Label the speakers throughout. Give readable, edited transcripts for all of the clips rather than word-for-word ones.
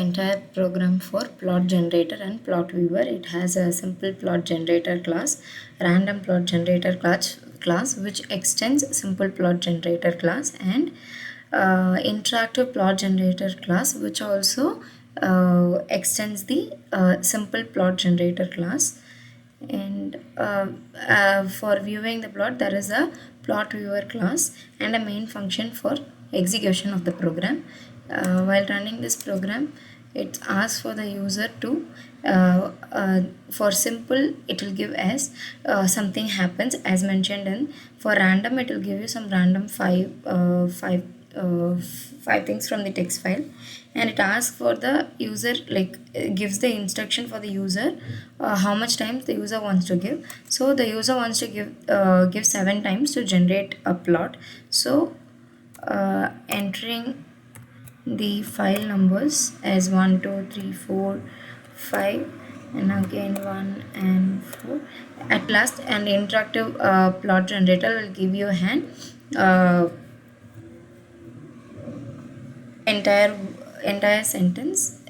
Speaker 1: Entire program for plot generator and plot viewer. It has a simple plot generator class, random plot generator class which extends simple plot generator class, and interactive plot generator class which also extends the simple plot generator class. And for viewing the plot, there is a plot viewer class and a main function for execution of the program. While running this program, it asks for the user to for simple it will give as something happens as mentioned in. For random it will give you some random five things from the text file, and it asks for the user, like gives the instruction for the user how much times the user wants to give. So the user wants to give 7 times to generate a plot. So entering the file numbers as 1 2 3 4 5 and again 1 and 4 at last, and interactive plot generator will give you an entire sentence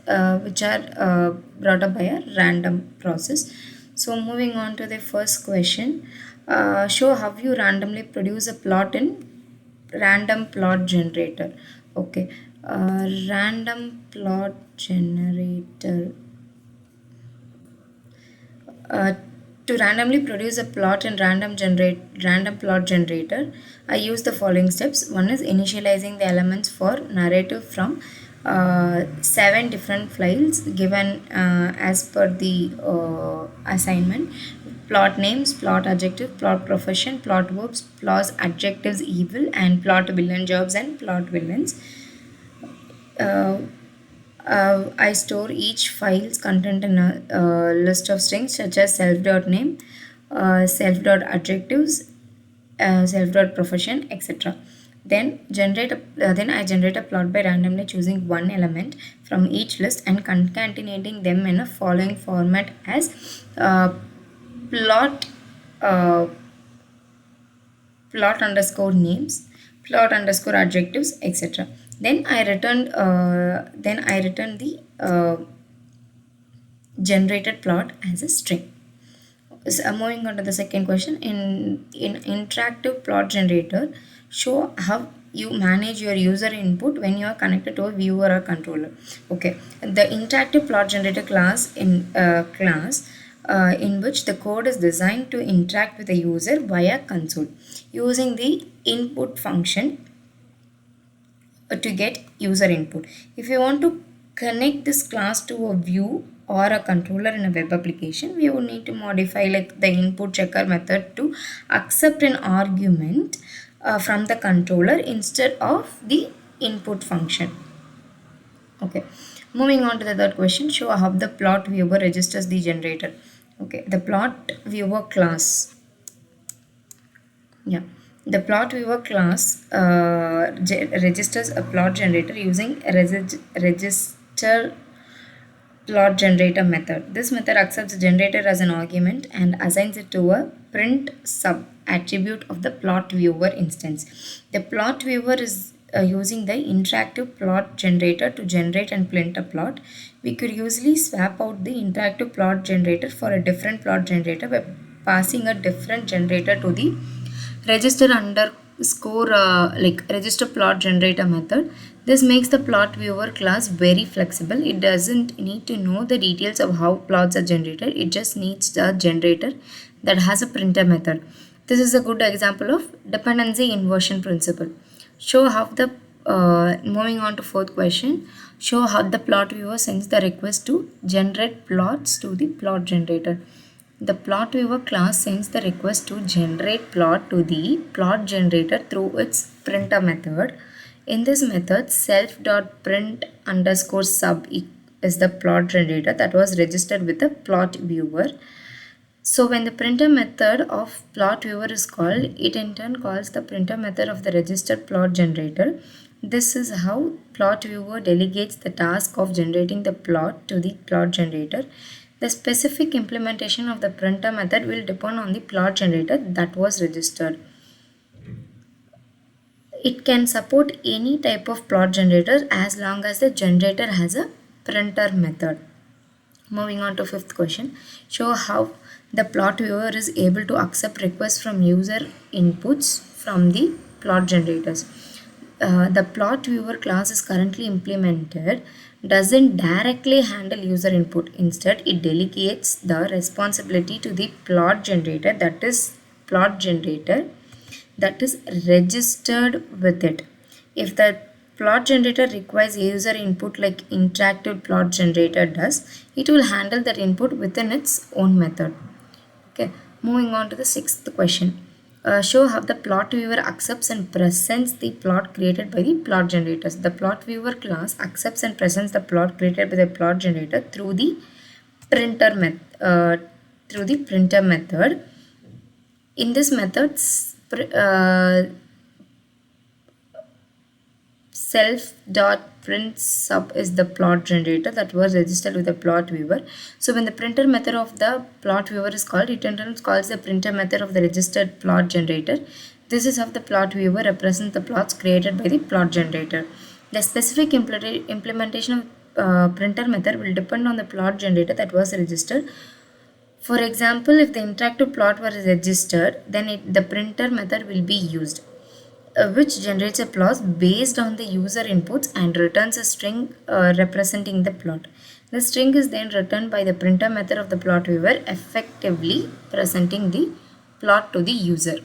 Speaker 1: which are brought up by a random process. So moving on to the first question, show how you randomly produce a plot in random plot generator. Okay, random plot generator. Uh, to randomly produce a plot in random plot generator, I use the following steps. One is initializing the elements for narrative from 7 different files given as per the assignment: plot names, plot adjective, plot profession, plot verbs, plot adjectives evil, and plot villain jobs and plot villains. Uh, I store each file's content in a list of strings such as self.name, self.adjectives, self.profession, etc. Then I generate a plot by randomly choosing one element from each list and concatenating them in a following format as plot uh, plot underscore names, plot underscore adjectives, etc. Then I return the generated plot as a string. So moving on to the second question, in interactive plot generator, show how you manage your user input when you are connected to a viewer or controller. Okay, the interactive plot generator class in which the code is designed to interact with the user via console using the input function to get user input. If you want to connect this class to a view or a controller in a web application, we would need to modify like the input checker method to accept an argument from the controller instead of the input function. Okay, moving on to the third question, show how the plot viewer registers the generator. Okay, the plot viewer class. Yeah, the plot viewer class registers a plot generator using register plot generator method. This method accepts the generator as an argument and assigns it to a print sub attribute of the plot viewer instance. The plot viewer is using the interactive plot generator to generate and print a plot. We could usually swap out the interactive plot generator for a different plot generator by passing a different generator to the register plot generator method. This makes the plot viewer class very flexible. It doesn't need to know the details of how plots are generated. It just needs the generator that has a printer method. This is a good example of dependency inversion principle. Show how the moving on to fourth question, show how the plot viewer sends the request to generate plots to the plot generator. The plot viewer class sends the request to generate plot to the plot generator through its printer method. In this method, self.print underscore sub is the plot generator that was registered with the plot viewer. So when the printer method of plot viewer is called, it in turn calls the printer method of the registered plot generator. This is how plot viewer delegates the task of generating the plot to the plot generator. The specific implementation of the printer method will depend on the plot generator that was registered. It can support any type of plot generator as long as the generator has a printer method. Moving on to fifth question. Show how the plot viewer is able to accept requests from user inputs from the plot generators. The plot viewer class is currently implemented doesn't directly handle user input. Instead, it delegates the responsibility to the plot generator that is registered with it. If the plot generator requires user input like interactive plot generator does, it will handle that input within its own method. Okay, moving on to the sixth question. Show how the plot viewer accepts and presents the plot created by the plot generators. The plot viewer class accepts and presents the plot created by the plot generator through the printer method. In this method, self.printsub is the plot generator that was registered with the plot viewer. So when the printer method of the plot viewer is called, it in turn calls the printer method of the registered plot generator. This is how the plot viewer represents the plots created by the plot generator. The specific implementation of printer method will depend on the plot generator that was registered. For example, if the interactive plot was registered, then the printer method will be used, which generates a plot based on the user inputs and returns a string representing the plot. The string is then returned by the printer method of the plot viewer, effectively presenting the plot to the user.